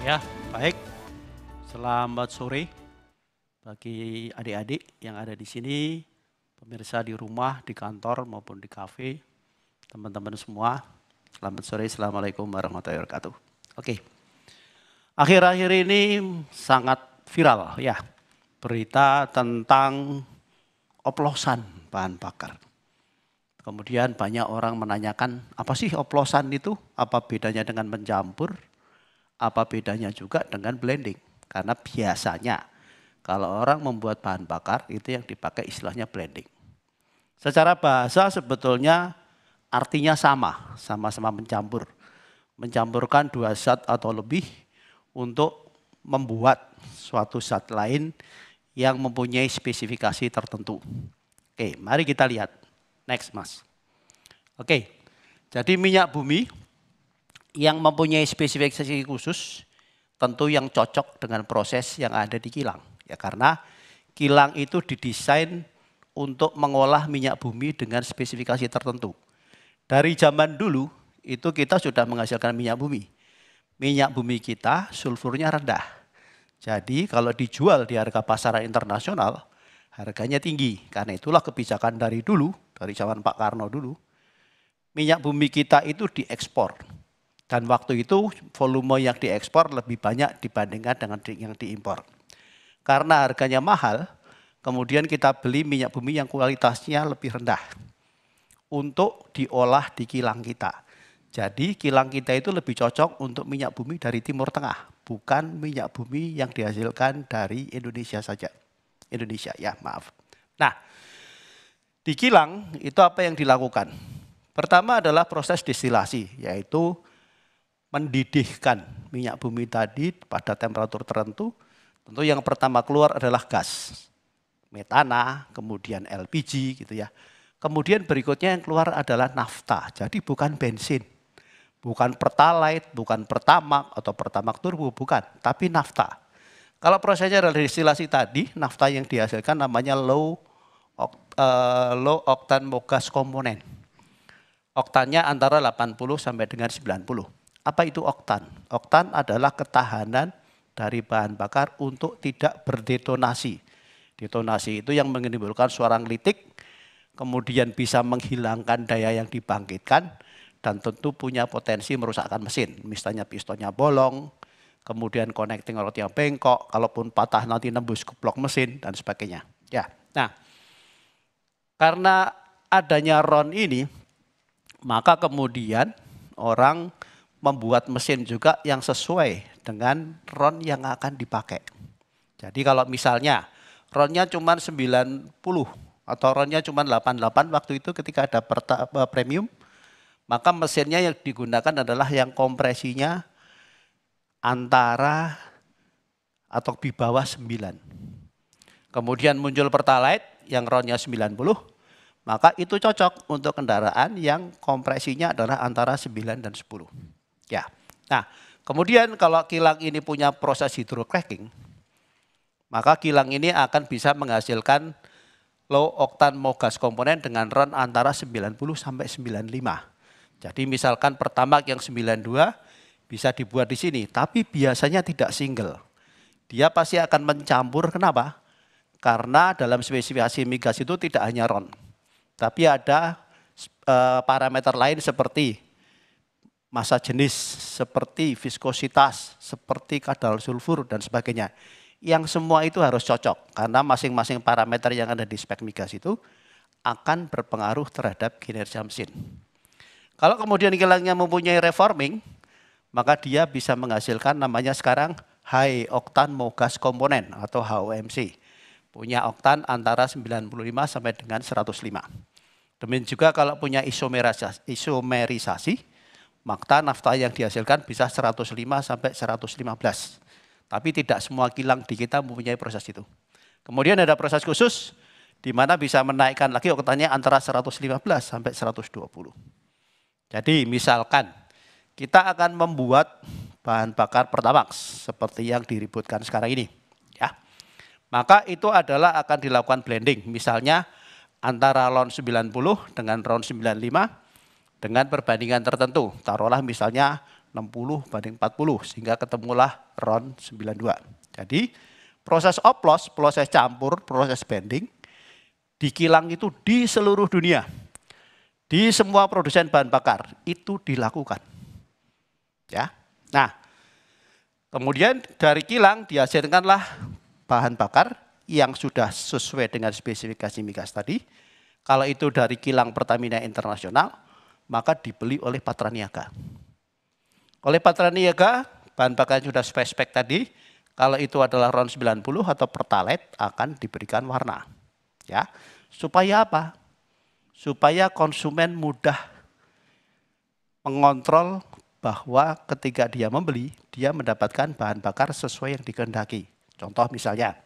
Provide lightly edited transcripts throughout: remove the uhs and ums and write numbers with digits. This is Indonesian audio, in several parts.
Ya, baik. Selamat sore bagi adik-adik yang ada di sini, pemirsa di rumah, di kantor maupun di kafe, teman-teman semua. Selamat sore, Assalamualaikum warahmatullahi wabarakatuh. Oke, akhir-akhir ini sangat viral ya, berita tentang oplosan bahan bakar. Kemudian banyak orang menanyakan, apa sih oplosan itu? Apa bedanya dengan mencampur? Apa bedanya juga dengan blending? Karena biasanya kalau orang membuat bahan bakar itu yang dipakai istilahnya blending. Secara bahasa sebetulnya artinya sama, sama-sama mencampur. Mencampurkan dua zat atau lebih untuk membuat suatu zat lain yang mempunyai spesifikasi tertentu. Oke, mari kita lihat. Next, Mas. Oke, jadi minyak bumi yang mempunyai spesifikasi khusus tentu yang cocok dengan proses yang ada di kilang. Ya, karena kilang itu didesain untuk mengolah minyak bumi dengan spesifikasi tertentu. Dari zaman dulu itu kita sudah menghasilkan minyak bumi. Minyak bumi kita sulfurnya rendah. Jadi kalau dijual di harga pasaran internasional harganya tinggi. Karena itulah kebijakan dari dulu, dari zaman Pak Karno dulu, minyak bumi kita itu diekspor. Dan waktu itu volume yang diekspor lebih banyak dibandingkan dengan yang diimpor. Karena harganya mahal, kemudian kita beli minyak bumi yang kualitasnya lebih rendah untuk diolah di kilang kita. Jadi kilang kita itu lebih cocok untuk minyak bumi dari Timur Tengah, bukan minyak bumi yang dihasilkan dari Indonesia saja. Indonesia ya, maaf. Nah, di kilang itu apa yang dilakukan? Pertama adalah proses destilasi, yaitu mendidihkan minyak bumi tadi pada temperatur tertentu. Tentu yang pertama keluar adalah gas, metana, kemudian LPG gitu ya. Kemudian berikutnya yang keluar adalah nafta. Jadi bukan bensin, bukan pertalite, bukan pertamak atau pertamak turbo, bukan, tapi nafta. Kalau prosesnya adalah destilasi tadi, nafta yang dihasilkan namanya low octane mogas komponen. Oktannya antara 80 sampai dengan 90. Apa itu oktan? Oktan adalah ketahanan dari bahan bakar untuk tidak berdetonasi. Detonasi itu yang menimbulkan suara ngelitik, kemudian bisa menghilangkan daya yang dibangkitkan, dan tentu punya potensi merusakkan mesin. Misalnya pistonnya bolong, kemudian connecting rod yang bengkok, kalaupun patah nanti nembus ke blok mesin, dan sebagainya. Ya, nah, karena adanya RON ini, maka kemudian orang membuat mesin juga yang sesuai dengan RON yang akan dipakai. Jadi kalau misalnya RON-nya cuma 90 atau RON-nya cuma 88 waktu itu ketika ada premium, maka mesinnya yang digunakan adalah yang kompresinya antara atau di bawah 9. Kemudian muncul Pertalite yang RON-nya 90, maka itu cocok untuk kendaraan yang kompresinya adalah antara 9 dan 10. Ya. Nah, kemudian kalau kilang ini punya proses hydrocracking, maka kilang ini akan bisa menghasilkan low octane mogas komponen dengan RON antara 90 sampai 95. Jadi misalkan Pertamax yang 92 bisa dibuat di sini, tapi biasanya tidak single. Dia pasti akan mencampur, kenapa? Karena dalam spesifikasi migas itu tidak hanya RON, tapi ada parameter lain seperti massa jenis, seperti viskositas, seperti kadar sulfur dan sebagainya. Yang semua itu harus cocok karena masing-masing parameter yang ada di spek migas itu akan berpengaruh terhadap kinerja mesin. Kalau kemudian kilangnya mempunyai reforming, maka dia bisa menghasilkan namanya sekarang high octane mogas komponen atau HOMC. Punya oktan antara 95 sampai dengan 105. Demikian juga kalau punya isomerisasi, maka nafta yang dihasilkan bisa 105 sampai 115. Tapi tidak semua kilang di kita mempunyai proses itu. Kemudian ada proses khusus di mana bisa menaikkan lagi oktannya antara 115 sampai 120. Jadi misalkan kita akan membuat bahan bakar Pertamax seperti yang diributkan sekarang ini, ya. Maka itu adalah akan dilakukan blending. Misalnya antara RON 90 dengan RON 95 dengan perbandingan tertentu. Taruhlah misalnya 60/40 sehingga ketemulah RON 92. Jadi proses oplos, proses campur, proses bending di kilang itu di seluruh dunia, di semua produsen bahan bakar itu dilakukan. Ya. Nah, kemudian dari kilang dihasilkanlah bahan bakar yang sudah sesuai dengan spesifikasi migas tadi. Kalau itu dari kilang Pertamina Internasional, maka dibeli oleh Patraniaga. Oleh Patraniaga, bahan bakar yang sudah spek tadi, kalau itu adalah RON 90 atau Pertalite akan diberikan warna. Ya. Supaya apa? Supaya konsumen mudah mengontrol bahwa ketika dia membeli, dia mendapatkan bahan bakar sesuai yang dikehendaki. Contoh misalnya,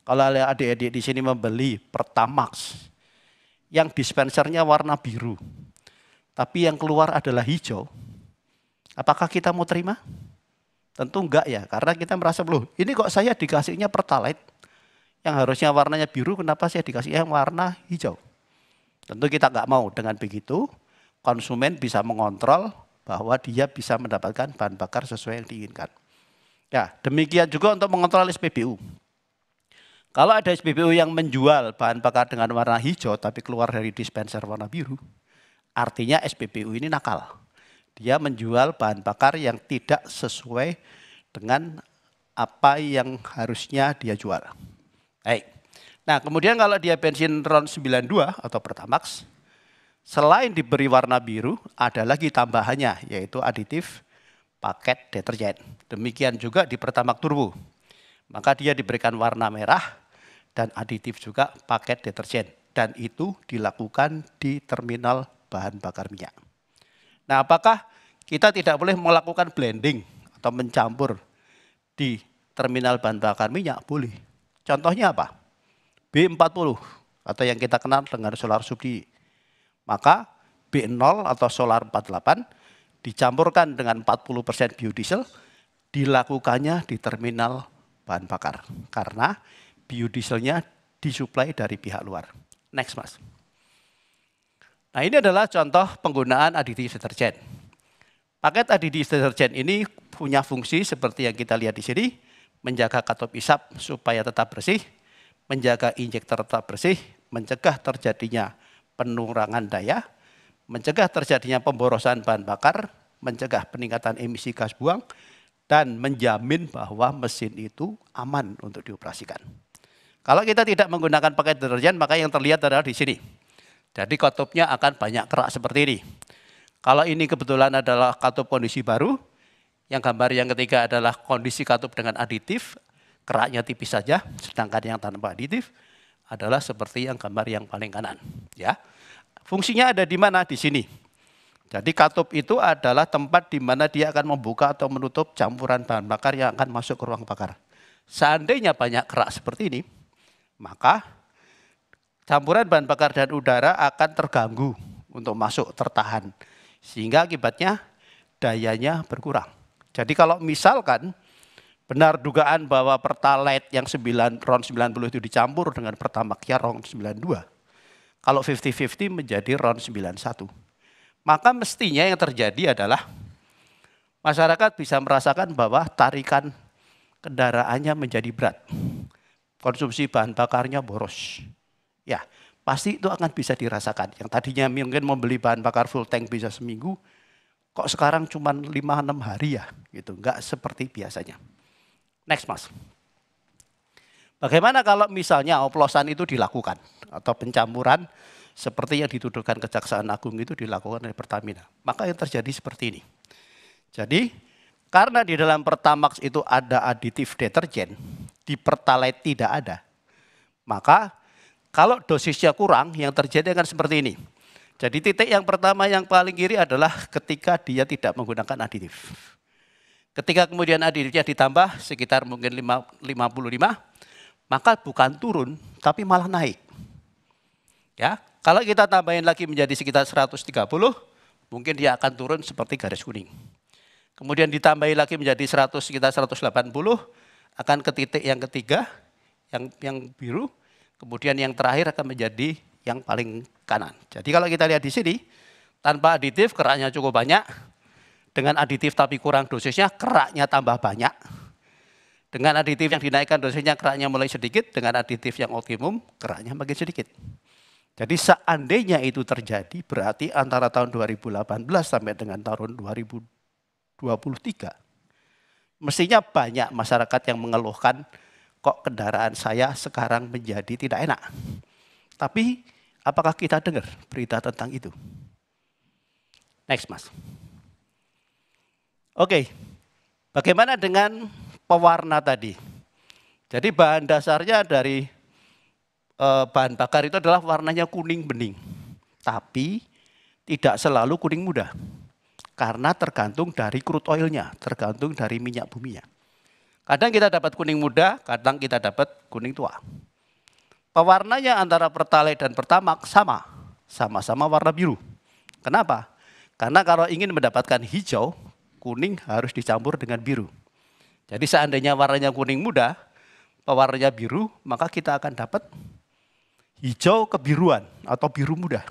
kalau adik-adik di sini membeli Pertamax, yang dispensernya warna biru, tapi yang keluar adalah hijau, apakah kita mau terima? Tentu enggak ya, karena kita merasa, loh ini kok saya dikasihnya Pertalite, yang harusnya warnanya biru, kenapa saya dikasih yang warna hijau? Tentu kita enggak mau. Dengan begitu, konsumen bisa mengontrol bahwa dia bisa mendapatkan bahan bakar sesuai yang diinginkan. Ya, demikian juga untuk mengontrol SPBU. Kalau ada SPBU yang menjual bahan bakar dengan warna hijau tapi keluar dari dispenser warna biru, artinya SPBU ini nakal. Dia menjual bahan bakar yang tidak sesuai dengan apa yang harusnya dia jual. Baik. Nah, kemudian kalau dia bensin RON 92 atau Pertamax, selain diberi warna biru, ada lagi tambahannya, yaitu aditif paket deterjen. Demikian juga di Pertamax Turbo. Maka dia diberikan warna merah dan aditif juga paket deterjen. Dan itu dilakukan di terminal bahan bakar minyak. Nah, apakah kita tidak boleh melakukan blending atau mencampur di terminal bahan bakar minyak? Boleh. Contohnya apa? B40 atau yang kita kenal dengan solar subsidi. Maka B0 atau solar 48 dicampurkan dengan 40% biodiesel, dilakukannya di terminal bahan bakar. Karena biodieselnya disuplai dari pihak luar. Next, Mas. Nah, ini adalah contoh penggunaan aditif deterjen. Paket aditif deterjen ini punya fungsi seperti yang kita lihat di sini, menjaga katup isap supaya tetap bersih, menjaga injektor tetap bersih, mencegah terjadinya penurangan daya, mencegah terjadinya pemborosan bahan bakar, mencegah peningkatan emisi gas buang, dan menjamin bahwa mesin itu aman untuk dioperasikan. Kalau kita tidak menggunakan paket deterjen, maka yang terlihat adalah di sini. Jadi katupnya akan banyak kerak seperti ini. Kalau ini kebetulan adalah katup kondisi baru, yang gambar yang ketiga adalah kondisi katup dengan aditif, keraknya tipis saja, sedangkan yang tanpa aditif adalah seperti yang gambar yang paling kanan. Ya. Fungsinya ada di mana? Di sini. Jadi katup itu adalah tempat di mana dia akan membuka atau menutup campuran bahan bakar yang akan masuk ke ruang bakar. Seandainya banyak kerak seperti ini, maka campuran bahan bakar dan udara akan terganggu untuk masuk, tertahan. Sehingga akibatnya dayanya berkurang. Jadi kalau misalkan benar dugaan bahwa Pertalite yang RON 90 itu dicampur dengan Pertamax ya RON 92. Kalau 50-50 menjadi RON 91. Maka mestinya yang terjadi adalah masyarakat bisa merasakan bahwa tarikan kendaraannya menjadi berat. Konsumsi bahan bakarnya boros. Ya, pasti itu akan bisa dirasakan. Yang tadinya mungkin membeli bahan bakar full tank bisa seminggu, kok sekarang cuma 5-6 hari ya, gitu. Enggak seperti biasanya. Next, Mas. Bagaimana kalau misalnya oplosan itu dilakukan atau pencampuran seperti yang dituduhkan Kejaksaan Agung itu dilakukan oleh Pertamina? Maka yang terjadi seperti ini. Jadi karena di dalam Pertamax itu ada aditif deterjen, di Pertalite tidak ada. Maka kalau dosisnya kurang, yang terjadi akan seperti ini. Jadi titik yang pertama yang paling kiri adalah ketika dia tidak menggunakan aditif. Ketika kemudian aditifnya ditambah sekitar mungkin 55, maka bukan turun, tapi malah naik. Ya, kalau kita tambahin lagi menjadi sekitar 130, mungkin dia akan turun seperti garis kuning. Kemudian ditambahi lagi menjadi sekitar 180, akan ke titik yang ketiga, yang biru. Kemudian yang terakhir akan menjadi yang paling kanan. Jadi kalau kita lihat di sini, tanpa aditif keraknya cukup banyak. Dengan aditif tapi kurang dosisnya, keraknya tambah banyak. Dengan aditif yang dinaikkan dosisnya, keraknya mulai sedikit. Dengan aditif yang optimum, keraknya makin sedikit. Jadi seandainya itu terjadi, berarti antara tahun 2018 sampai dengan tahun 2023, mestinya banyak masyarakat yang mengeluhkan, kok kendaraan saya sekarang menjadi tidak enak. Tapi apakah kita dengar berita tentang itu? Next, Mas. Oke, bagaimana dengan pewarna tadi? Jadi bahan dasarnya dari bahan bakar itu adalah warnanya kuning bening. Tapi tidak selalu kuning muda. Karena tergantung dari crude oilnya, tergantung dari minyak buminya. Kadang kita dapat kuning muda, kadang kita dapat kuning tua. Pewarnanya antara Pertalite dan Pertamax sama-sama warna biru. Kenapa? Karena kalau ingin mendapatkan hijau, kuning harus dicampur dengan biru. Jadi seandainya warnanya kuning muda, pewarnanya biru, maka kita akan dapat hijau kebiruan atau biru muda.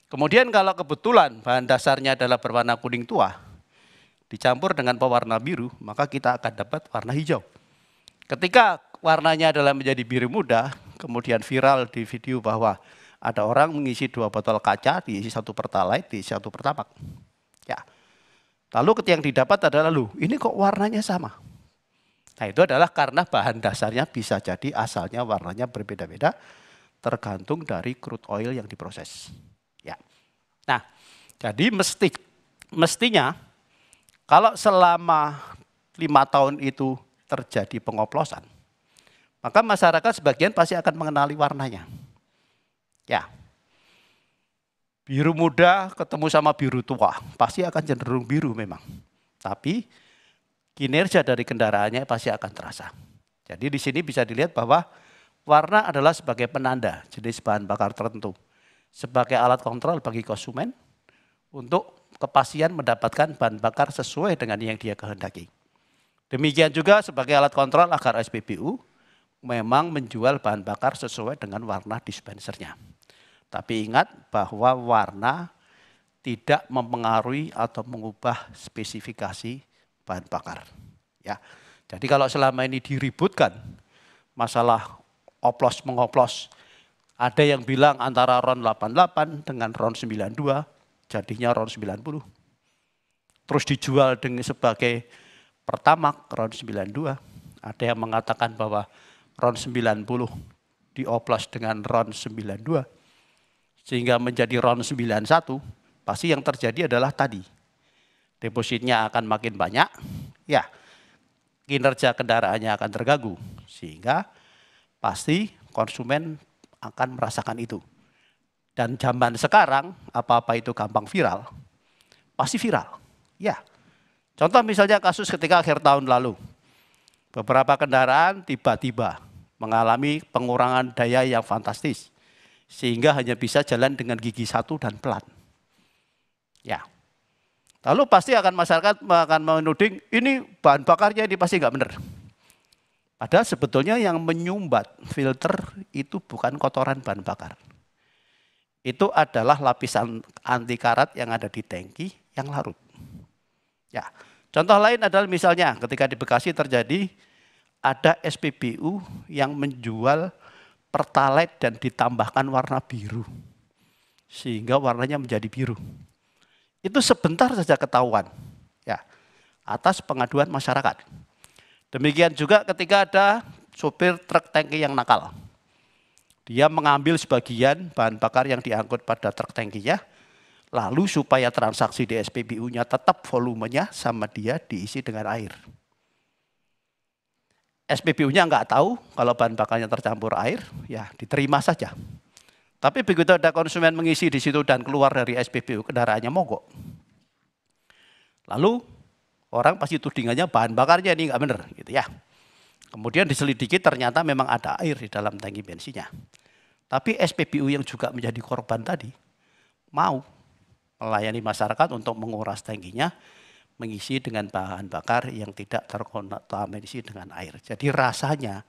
Kemudian kalau kebetulan bahan dasarnya adalah berwarna kuning tua, dicampur dengan pewarna biru, maka kita akan dapat warna hijau. Ketika warnanya adalah menjadi biru muda, kemudian viral di video bahwa ada orang mengisi 2 botol kaca, diisi 1 Pertalite, diisi 1 Pertamax. Ya. Lalu ketika yang didapat adalah, ini kok warnanya sama? Nah itu adalah karena bahan dasarnya bisa jadi asalnya warnanya berbeda-beda, tergantung dari crude oil yang diproses. Ya. Nah, jadi mestinya kalau selama 5 tahun itu terjadi pengoplosan, maka masyarakat sebagian pasti akan mengenali warnanya. Ya, biru muda ketemu sama biru tua, pasti akan cenderung biru memang. Tapi kinerja dari kendaraannya pasti akan terasa. Jadi di sini bisa dilihat bahwa warna adalah sebagai penanda jenis bahan bakar tertentu. Sebagai alat kontrol bagi konsumen untuk kepastian mendapatkan bahan bakar sesuai dengan yang dia kehendaki. Demikian juga sebagai alat kontrol agar SPBU memang menjual bahan bakar sesuai dengan warna dispensernya. Tapi ingat bahwa warna tidak mempengaruhi atau mengubah spesifikasi bahan bakar. Ya. Jadi kalau selama ini diributkan masalah oplos mengoplos, ada yang bilang antara RON 88 dengan RON 92 jadinya RON 90. Terus dijual dengan sebagai Pertamax RON 92. Ada yang mengatakan bahwa RON 90 dioplos dengan RON 92 sehingga menjadi RON 91. Pasti yang terjadi adalah tadi, depositnya akan makin banyak, ya kinerja kendaraannya akan terganggu, sehingga pasti konsumen akan merasakan itu. Dan zaman sekarang, apa-apa itu gampang viral, pasti viral. Ya, contoh misalnya kasus ketika akhir tahun lalu, beberapa kendaraan tiba-tiba mengalami pengurangan daya yang fantastis, sehingga hanya bisa jalan dengan gigi 1 dan pelan. Ya, lalu pasti akan masyarakat akan menuding ini bahan bakarnya ini pasti nggak benar. Padahal sebetulnya yang menyumbat filter itu bukan kotoran bahan bakar. Itu adalah lapisan anti karat yang ada di tangki yang larut. Ya, contoh lain adalah misalnya ketika di Bekasi terjadi ada SPBU yang menjual Pertalite dan ditambahkan warna biru. Sehingga warnanya menjadi biru. Itu sebentar saja ketahuan, ya, atas pengaduan masyarakat. Demikian juga ketika ada sopir truk tangki yang nakal. Dia mengambil sebagian bahan bakar yang diangkut pada truk tangkinya, lalu supaya transaksi di SPBU-nya tetap volumenya sama dia diisi dengan air. SPBU-nya nggak tahu kalau bahan bakarnya tercampur air, ya diterima saja. Tapi begitu ada konsumen mengisi di situ dan keluar dari SPBU, kendaraannya mogok. Lalu orang pasti tudingannya bahan bakarnya ini nggak benar, gitu ya. Kemudian diselidiki ternyata memang ada air di dalam tangki bensinnya. Tapi SPBU yang juga menjadi korban tadi mau melayani masyarakat untuk menguras tangkinya, mengisi dengan bahan bakar yang tidak terkontaminasi dengan air. Jadi rasanya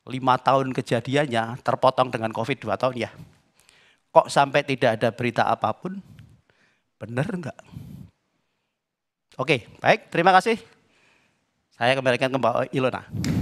5 tahun kejadiannya terpotong dengan COVID 2 tahun ya. Kok sampai tidak ada berita apapun? Benar enggak? Oke, baik, terima kasih. Saya kembalikan ke Mbak Ilona.